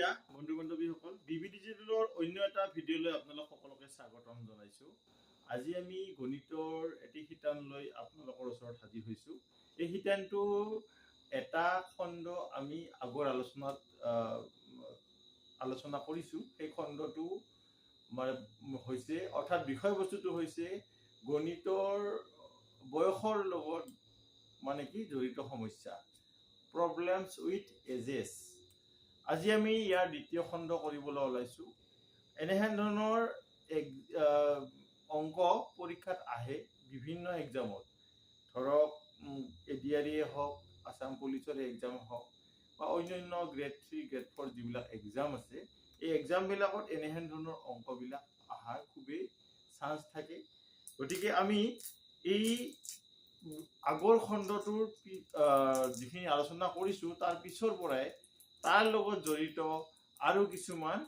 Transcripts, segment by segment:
দুপৰীয়া বন্ধু বান্ধৱীসকল বিবি ডিজিটেলৰ অন্য এটা ভিডিঅ'লৈ আপোনালোক সকলোকে স্বাগতম জনাইছোঁ। আজি আমি গণিতৰ এটি শিতান লৈ আপোনালোকৰ ওচৰত হাজিৰ হৈছোঁ। এই শিতানটো এটা খণ্ড আমি আগৰ আলোচনা কৰিছোঁ। সেই খণ্ডটো হৈছে অৰ্থাৎ বিষয়বস্তুটো হৈছে গণিতৰ বয়সৰ লগত জড়িত সমস্যা, প্ৰব্লেমছ উইথ এজেছ। আজি আমি ইয়াৰ দ্বিতীয় খণ্ড কৰিবলৈ ওলাইছোঁ। এনেহেন ধৰণৰ অংক পৰীক্ষাত আহে বিভিন্ন এক্সামত, ধৰক এডিআৰইয়ে হওক, আছাম পুলিচৰ এক্সাম হওক বা অন্যান্য গ্ৰেড 3 গ্ৰেড 4 যিবিলাক এক্সাম আছে, এই এক্সামবিলাকত এনেহেন ধৰণৰ অংকবিলাক অহাৰ খুবেই চান্স থাকে। গতিকে আমি এই আগৰ খণ্ডটোৰ যিখিনি আলোচনা কৰিছোঁ তাৰ পিছৰ পৰাই তাৰ লগত জড়িত আৰু কিছুমান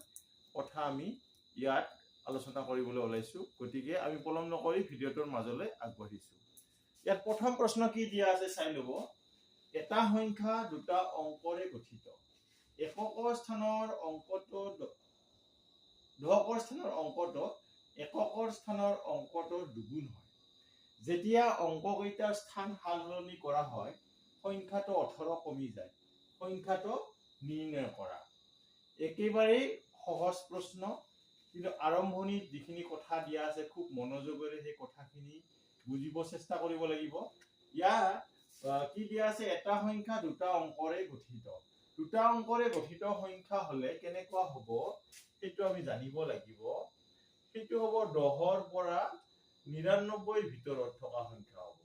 কথা আমি ইয়াত আলোচনা কৰিবলৈ ওলাইছোঁ। গতিকে আমি পলম নকৰি ভিডিঅ'টোৰ মাজলৈ আগবাঢ়িছোঁ। ইয়াত প্ৰথম প্ৰশ্ন কি দিয়া আছে চাই ল'ব। এটা সংখ্যা দুটা অংকৰে গঠিত। এককৰ স্থানৰ অংকটোৰ দুগুণ হয়। যেতিয়া অংককেইটাৰ স্থান সলনি কৰা হয়, সংখ্যাটো 18 কমি যায়। সংখ্যাটো নিৰ্ণয় কৰা। একেবাৰেই সহজ প্ৰশ্ন, কিন্তু আৰম্ভণিত যিখিনি কথা দিয়া আছে খুব মনোযোগেৰে সেই কথাখিনি বুজিব চেষ্টা কৰিব লাগিব। ইয়াত কি দিয়া আছে? এটা সংখ্যা দুটা অংকৰে গঠিত। দুটা অংকৰে গঠিত সংখ্যা হলে কেনেকুৱা হ'ব সেইটো আমি জানিব লাগিব। সেইটো হ'ব 10ৰ পৰা 99 ভিতৰত থকা সংখ্যা হ'ব।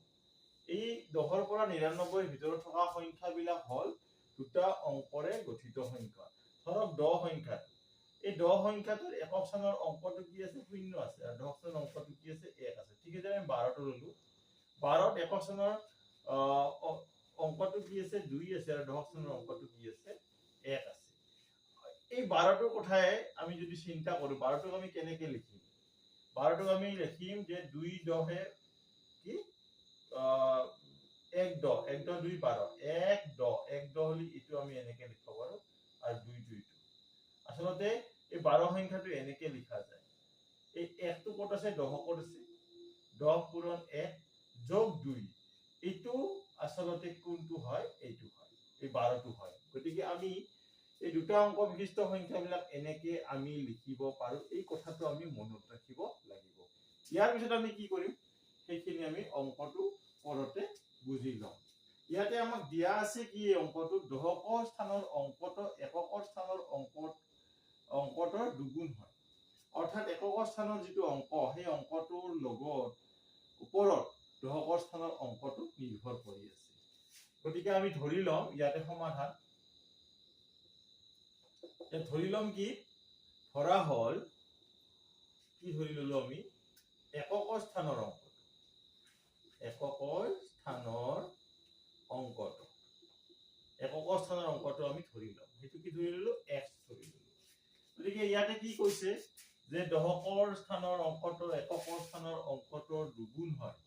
এই 10ৰ পৰা 99 ভিতৰত থকা সংখ্যাবিলাক হ'ল দুটা অংকৰে গঠিত সংখ্যা। ধৰক 10 সংখ্যাটো, এই 10 সংখ্যাটোৰ একক স্থানৰ অংকটো কি আছে? 0 আছে, আৰু 10 স্থানৰ অংকটো কি আছে? 1 আছে। ঠিক আছে, আমি 12টো ললো। 12ত একক স্থানৰ অংকটো কি আছে? 2 আছে, আৰু 10 স্থানৰ অংকটো কি আছে? 1 আছে। এই 12টোৰ কথাই আমি যদি চিন্তা কৰো, 12টোক আমি কেনেকে লিখিম? 12টোক আমি লিখিম যে 2 10 কি 1 10, 1 10 2 12, 1 10, 1 10 হলে এইটো আমি এনেকে লিখিব পাৰো, আৰু 2 2 আচলতে এই 12 সংখ্যাটো এনেকে লিখা যায়। এই 1 টো ক'ত আছে? 10 ক'ত আছে? 10 পূৰণ 1 যোগ 2, এইটো আচলতে কোনটো হয়? এইটো হয়, এই 12টো হয়। গতিকে আমি এই দুটা অংক বিশিষ্ট সংখ্যাবিলাক এনেকে আমি লিখিব পাৰো। এই কথাটো আমি মনত ৰাখিব লাগিব। ইয়াৰ পিছত আমি কি কৰিম সেইখিনি আমি অংকটো পৰতে বুজি লম। ইয়াতে আমাক দিয়া আছে কি অংকটো? 10ৰ স্থানৰ অংকটো এককৰ স্থানৰ অংকটোৰ দুগুণ হয়। অৰ্থাৎ এককৰ স্থানৰ যিটো অংক, সেই অংকটোৰ লগত ওপৰত 10ৰ স্থানৰ অংকটো নিৰ্ভৰ কৰি আছে। গতিকে আমি ধৰি লম ইয়াতে সমাধান। ধৰি লম কি? ধৰা হল কি ধৰি ললো আমি? এককৰ স্থানৰ অংকটো। এককৰ স্থানৰ অংকটো আমি ধৰি লম। সেইটো কি ধৰি ললো? x ধৰি ললো। গতিকে ইয়াতে কি কৈছে যে 10ৰ স্থানৰ অংকটো এককৰ স্থানৰ অংকটোৰ দুগুণ হয়।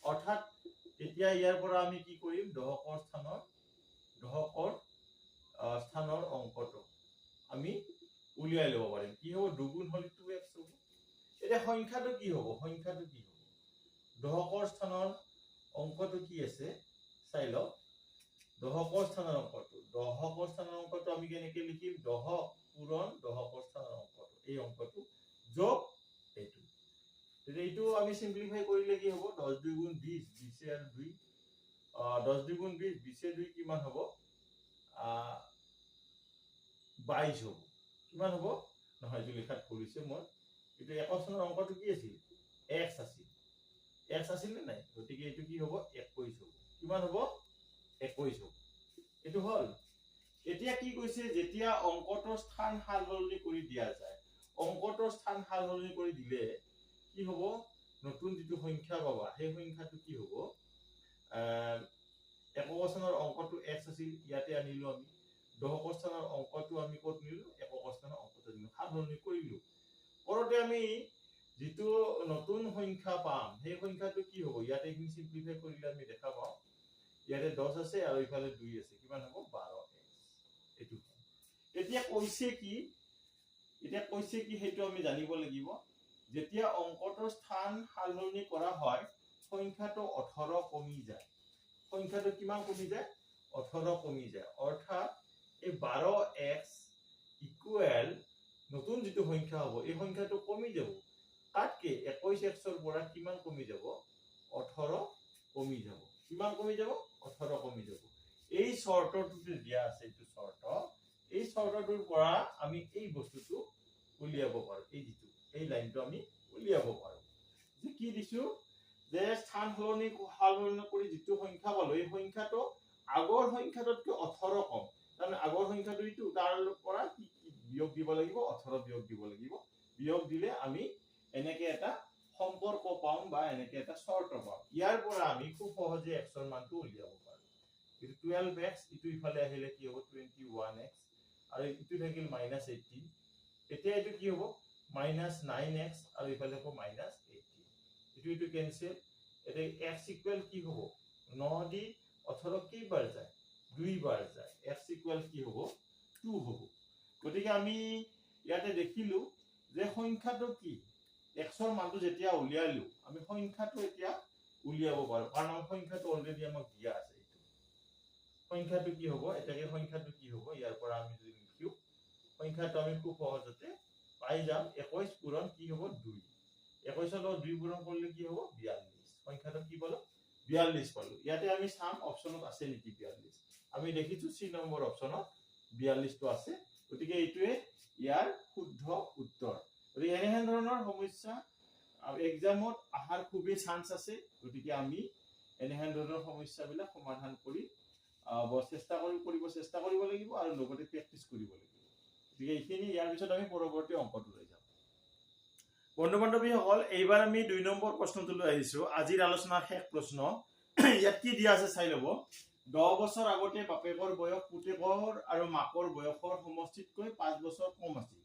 অৰ্থাৎ এতিয়া ইয়াৰ পৰা আমি কি কৰিম? 10ৰ স্থানৰ অংকটো আমি উলিয়াই লব পাৰিম। কি হ'ব? দুগুণ হলে 2x হ'ব। এতিয়া সংখ্যাটো কি হ'ব? 10ৰ স্থানৰ অংকটো কি আছে চাই লওক। 10ৰ স্থানৰ অংকটো আমি কেনেকে লিখিম? 10 পূৰণ 10ৰ স্থানৰ অংকটো, এই অংকটো যোগ এইটো। এইটো আমি সিম্পলিফাই কৰিলে কি হ'ব? 10 2 গুণ 20, 20 আৰু 2, 10 2 গুণ 20, 20 2 কিমান হ'ব? 22 হ'ব। কিমান হ'ব? নহয়, এইটো লিখাত ভুল হৈছে মোৰ। এইটো একক স্থানৰ অংকটো কি আছিল? x আছিল। x আছিল নে নাই? গতিকে এইটো কি হ'ব? 21 হ'ব। কিমান হ'ব? 21 হ'ব। এইটো হ'ল। এতিয়া কি কৈছে? যেতিয়া অংকটোৰ স্থান সলনি কৰি দিয়া যায়, অংকটোৰ স্থান সলনি কৰি দিলে কি হ'ব? নতুন যিটো সংখ্যা পাবা, সেই সংখ্যাটো কি হ'ব? একক স্থানৰ অংকটো x আছিল, ইয়াতে আনিলো আমি। 10ৰ স্থানৰ অংকটো আমি ক'ত নিলো? একক স্থানৰ অংকটো নিলো, সলনি কৰিলো। কৰতে আমি যিটো নতুন সংখ্যা পাম, সেই সংখ্যাটো কি হ'ব? ইয়াতে এইখিনি সিম্পলিফাই কৰিলে আমি দেখা পাওঁ ইয়াতে 10 আছে আৰু ইফালে 2 আছে। কিমান হ'ব? 12x। এইটো এতিয়া কৈছে কি সেইটো আমি জানিব লাগিব যেতিয়া অংকটোৰ স্থান সলনি কৰা হয় সংখ্যাটো 18 কমি যায় সংখ্যাটো কিমান কমি যায় 18 কমি যায় অৰ্থাৎ এই 12x ইকুৱেল নতুন যিটো সংখ্যা হ'ব এই সংখ্যাটো কমি যাব তাতকে 21x ৰ পৰা কিমান কমি যাব 18 কমি যাব কিমান কমি যাব 18 কমি যাব এই শৰ্তটো দিয়া আছে এইটো শৰ্ত এই শৰ্তটোৰ পৰা আমি এই বস্তুটো উলিয়াব পাৰো এই লাইনটো আমি উলিয়াব পাৰো যে কি দিছো যে স্থান সলনি কৰি যিটো সংখ্যা পালো এই সংখ্যাটো আগৰ সংখ্যাটোতকৈ 18 কম মানে আগৰ সংখ্যাটো ইটো তাৰ পৰা কি বিয়োগ দিব লাগিব 18 বিয়োগ দিব লাগিব বিয়োগ দিলে আমি এনেকে এটা সম্পৰ্ক পাম বা এনেকে এটা শৰ্ত পাম ইয়াৰ পৰা আমি খুব সহজে x ৰ মানটো উলিয়াব পাৰো ইটো 12x ইটো ইফালে আহিলে কি হ'ব 21x আৰু ইটো থাকিল -18 এতিয়া এটো কি হ'ব -9x আৰু ইফালে হ'ব -18 ইটো কেনসেল এতে x ইকুৱেল কি হ'ব 9 দি 18 কেইবাৰ যায় দুইবাৰ যায় x ইকুৱেল কি হ'ব 2 হ'ব গতিকে আমি ইয়াতে দেখিলো যে সংখ্যাটো কি x ৰ মানটো যেতিয়া উলিয়াইলো আমি সংখ্যাটো এতিয়া উলিয়াব পাৰো কাৰণ আমাৰ সংখ্যাটো অলৰেডি আমাক দিয়া আছে এইটো সংখ্যাটো কি হ'ব এটাকে সংখ্যাটো কি হ'ব ইয়াৰ পৰা আমি যদি লিখো সংখ্যাটো আমি খুব সহজতে পাই যাম 21 পূৰণ কি হ'ব 2 21 ৰ 2 পূৰণ কৰিলে কি হ'ব 42 সংখ্যাটো কি পালো 42 পালো ইয়াতে আমি সাম অপচনত আছে নেকি 42 আমি দেখিছো সি নম্বৰ অপচনত 42 টো আছে গতিকে এইটোৱে ইয়াৰ শুদ্ধ উত্তৰ গতিকে এনে ধৰণৰ সমস্যা এক্সামত আহাৰ খুবেই চান্স আছে গতিকে আমি এনে ধৰণৰ সমস্যাবিলাক সমাধান কৰি চেষ্টা কৰিব লাগিব আৰু লগতে প্ৰেক্টিছ কৰিব লাগিব গতিকে এইখিনি ইয়াৰ পিছত আমি পৰৱৰ্তী অংকটো লৈ যাম বন্ধু বান্ধৱীসকল এইবাৰ আমি 2 নম্বৰ প্ৰশ্নটো লৈ আহিছো আজিৰ আলোচনাৰ শেষ প্ৰশ্ন ইয়াত কি দিয়া আছে চাই লব 10 বছৰ আগতে বাপেকৰ বয়স পুতেকৰ আৰু মাকৰ বয়সৰ সমষ্টিতকৈ 5 বছৰ কম আছিল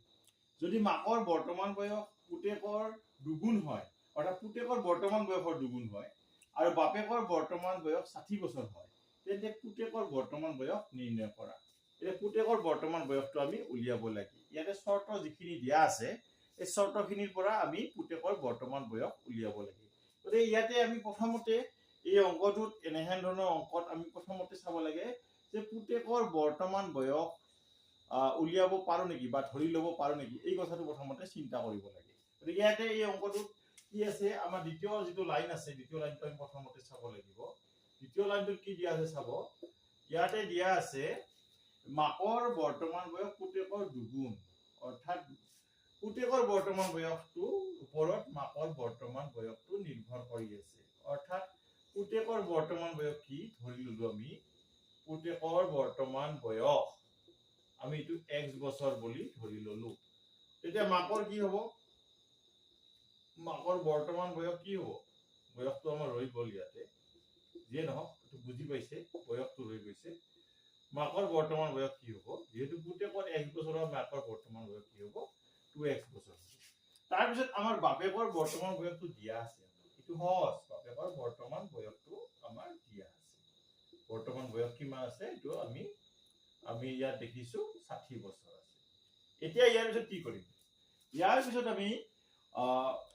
যদি মাকৰ বৰ্তমান বয়স পুতেকৰ দুগুণ হয় অৰ্থাৎ পুতেকৰ বৰ্তমান বয়সৰ দুগুণ হয় আৰু বাপেকৰ বৰ্তমান বয়স 60 বছৰ হয় তেন্তে পুতেকৰ বৰ্তমান বয়স নিৰ্ণয় কৰা এই পুতেকৰ বৰ্তমান বয়সটো আমি উলিয়াব লাগে ইয়াতে শৰ্ত যিখিনি দিয়া আছে এই শৰ্তখিনিৰ পৰা আমি পুতেকৰ বৰ্তমান বয়স উলিয়াব লাগে গতিকে ইয়াতে আমি প্ৰথমতে এই অংকটোত এনেহেন ধৰণৰ অংকত আমি প্ৰথমতে চাব লাগে যে পুতেকৰ বৰ্তমান বয়স উলিয়াব পাৰো নেকি বা ধৰি লব পাৰো নেকি এই কথাটো প্ৰথমতে চিন্তা কৰিব লাগে গতিকে ইয়াতে এই অংকটোত কি আছে আমাৰ দ্বিতীয় যেটো লাইন আছে দ্বিতীয় লাইনটো আমি প্ৰথমতে চাব লাগিব দ্বিতীয় লাইনটোত কি দিয়া আছে চাব ইয়াতে দিয়া আছে মাকৰ বৰ্তমান বয়স পুতেকৰ দুগুণ অৰ্থাৎ পুতেকৰ বৰ্তমান বয়সটো ওপৰত মাকৰ বৰ্তমান বয়সটো নিৰ্ভৰ কৰি আছে অৰ্থাৎ পুতেকৰ বৰ্তমান বয়স কি ধৰি ললো আমি পুতেকৰ বৰ্তমান বয়স আমি এটো x বছৰ বুলি ধৰি ললো তেতিয়া মাকৰ কি হ'ব মাকৰ বৰ্তমান বয়স কি হ'ব বয়সটো আমাৰ ৰৈ গল ইয়াতে যে নহক এটো বুজি পাইছে বয়সটো ৰৈ গৈছে মাকৰ বৰ্তমান বয়স কি হ'ব যেহেতু পুতেকৰ x বছৰৰ মাকৰ বৰ্তমান বয়স কি হ'ব 2x বছৰ তাৰ পিছত আমাৰ বাপেকৰ বৰ্তমান বয়সটো দিয়া আছে এটো হস বাপেকৰ বৰ্তমান বয়সটো আমাৰ দিয়া আছে বৰ্তমান বয়স কিমান আছে এটো আমি ইয়াত দেখিছো 60 বছৰ আছে এতিয়া ইয়াৰ পিছত কি কৰিম ইয়াৰ পিছত আমি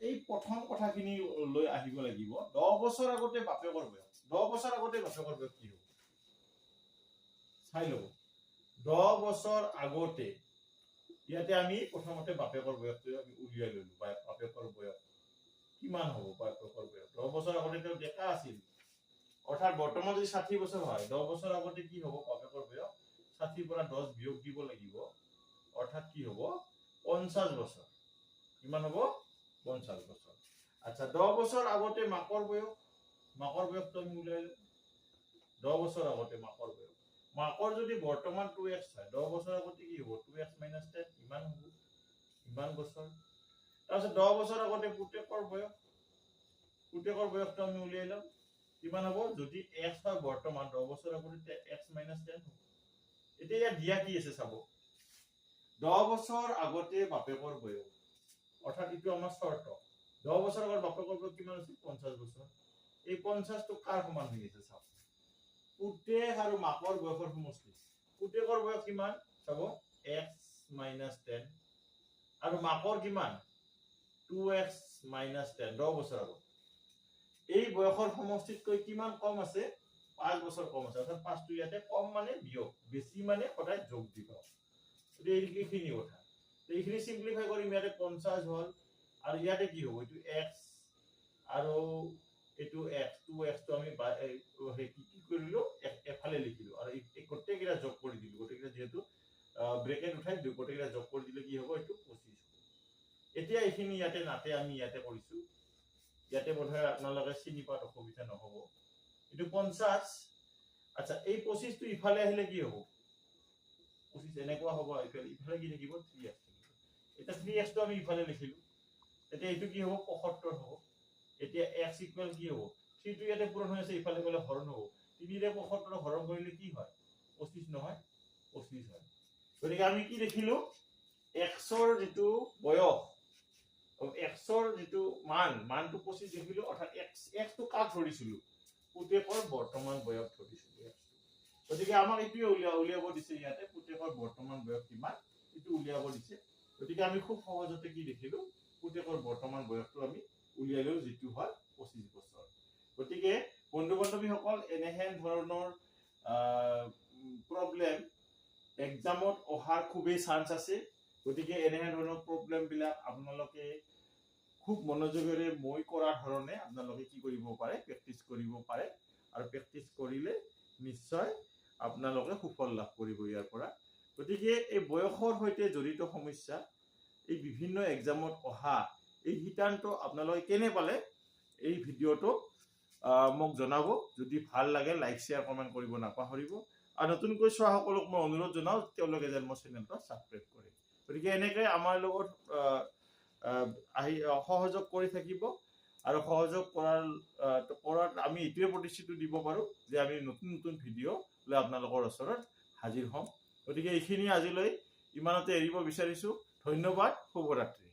এই প্ৰথম কথাখিনি লৈ আহিব লাগিব 10 বছৰ আগতে বাপেকৰ বয়স 10 বছৰ আগতে বাপেকৰ বয়স কি হ'ব চাই লব 10 বছৰ আগতে ইয়াতে আমি প্ৰথমতে বাপেকৰ বয়সটো আমি উলিয়াই ললো বাপেকৰ বয়স কিমান হ'ব বাপেকৰ বয়স 10 বছৰ আগতে তেওঁ ডেকা আছিল অৰ্থাৎ বৰ্তমান যদি 60 বছৰ হয় 10 বছৰ আগতে কি হ'ব বাপেকৰ বয়স 60 পৰা 10 বিয়োগ দিব লাগিব অৰ্থাৎ কি হ'ব 50 বছৰ কিমান হ'ব 50 বছৰ আচ্ছা 10 বছৰ আগতে মাকৰ বয়সটো আমি উলিয়াইলো 10 বছৰ আগতে মাকৰ বয়স মাকৰ যদি বৰ্তমান 2x হয় 10 বছৰ আগতে কি হ'ব 2x - 10 ইমান হ'ব ইমান বছৰ তাৰপিছত 10 বছৰ আগতে পুতেকৰ বয়সটো আমি উলিয়াইলাম কিমান হ'ব যদি x হয় বৰ্তমান 10 বছৰ আগতে x - 10 হ'ব এতিয়া ইয়াত দিয়া কি আছে চাব 10 বছৰ আগতে বাপেকৰ বয়স অৰ্থাৎ ইটো আমাৰ শৰ্ত 10 বছৰ আগত বাপেকৰ বয়স কিমান আছিল 50 বছৰ এই 50 টো কাৰ সমান হৈ আছে চাওক পুতেক আৰু মাকৰ বয়সৰ সমষ্টি পুতেকৰ বয়স কিমান চাব x minus 10 আৰু মাকৰ কিমান 2x minus 10 10 বছৰ আগত এই বয়সৰ সমষ্টিতকৈ কিমান কম আছে 5 বছৰ কম আছে অৰ্থাৎ 5 টো ইয়াতে কম মানে বিয়োগ বেছি মানে সদায় যোগ দিব এইখিনি কথা এইখিনি সিম্পলিফাই কৰি ইয়াতে 50 হল আৰু ইয়াতে কি হ'ব এটো x আৰু এটো x 2x তো আমি কি কৰিলো এফালে লিখিলো আৰু এই গোটেইকেইটা যোগ কৰি দিলো গোটেইকেইটা যেহেতু ব্ৰেকেট উঠাই দিলো গোটেইকেইটা যোগ কৰি দিলে কি হ'ব এটো 25 এতিয়া এইখিনি ইয়াতে নাতে আমি ইয়াতে কৰিছো ইয়াতে বোধহয় আপোনালোকে চিনি পাত অসুবিধা নহব এটো 50 আচ্ছা এই 25 টো ইফালে আহিলে কি হ'ব 25 এনেকুৱা হ'ব ইফালে কি থাকিব 3x এটা 3x তো আমি ইফালে লিখিলো এতিয়া এটো কি হ'ব 75 হ'ব এতিয়া x ইকুয়াল কি হ'ব 3 টো ইয়াতে পূৰণ হৈ আছে ইফালে গলে হৰণ হ'ব 3 ৰে 75 হৰণ কৰিলে কি হয় 25 নহয় 25 হয় গতিকে আমি কি দেখিলো x ৰ যেটো বয়স x ৰ যেটো মানটো 25 দেখিলো অৰ্থাৎ x টো কাক ধৰিছিলো পুতেকৰ বৰ্তমান বয়স ধৰিছিলো গতিকে আমাক এইটো উলিয়াব দিছে ইয়াতে পুতেকৰ বৰ্তমান বয়স কিমান এইটো উলিয়াব দিছে গতিকে আমি খুব সহজতে কি দেখিলো পুতেকৰ বৰ্তমান বয়সটো আমি উলিয়ালো যেটো হয় 25 বছৰ গতিকে বন্ধু-বান্ধৱীসকল এনেহেন ধৰণৰ প্ৰবলেম এক্সামত অহাৰ খুবেই চান্স আছে গতিকে এনেহেন ধৰণৰ প্ৰবলেম বিলাক আপোনালোকে খুব মনোযোগেৰে মই কৰা ধৰণে আপোনালোকে কি কৰিব পাৰে প্ৰেক্টিস কৰিব পাৰে আৰু প্ৰেক্টিস কৰিলে নিশ্চয় আপোনালোকে সুফল লাভ কৰিব ইয়াৰ পৰা গতিকে এই বয়সৰ সৈতে জড়িত সমস্যা এই বিভিন্ন এক্সামত অহা এই হিতান্ত আপোনালোকে কেনে পালে এই ভিডিওটো মোক জনাব যদি ভাল লাগে লাইক শেয়াৰ কমেন্ট কৰিব নাপাহৰিব আৰু নতুনকৈ চোৱা সকলক মই অনুৰোধ জনাও তেওঁলোকে যেন মোৰ চেনেলটো সাবস্ক্ৰাইব কৰে গতিকে এনেকৈ আমাৰ লগত সহযোগ কৰি থাকিব আৰু সহযোগ কৰাত আমি ইটোৱে প্ৰতিশ্ৰুতি দিব পাৰো যে আমি নতুন নতুন ভিডিও লৈ আপোনালোকৰ ওচৰত হাজিৰ হ'ম গতিকে এইখিনি আজিলৈ ইমানতে এৰিব বিচাৰিছো ধন্যবাদ শুভৰাত্ৰি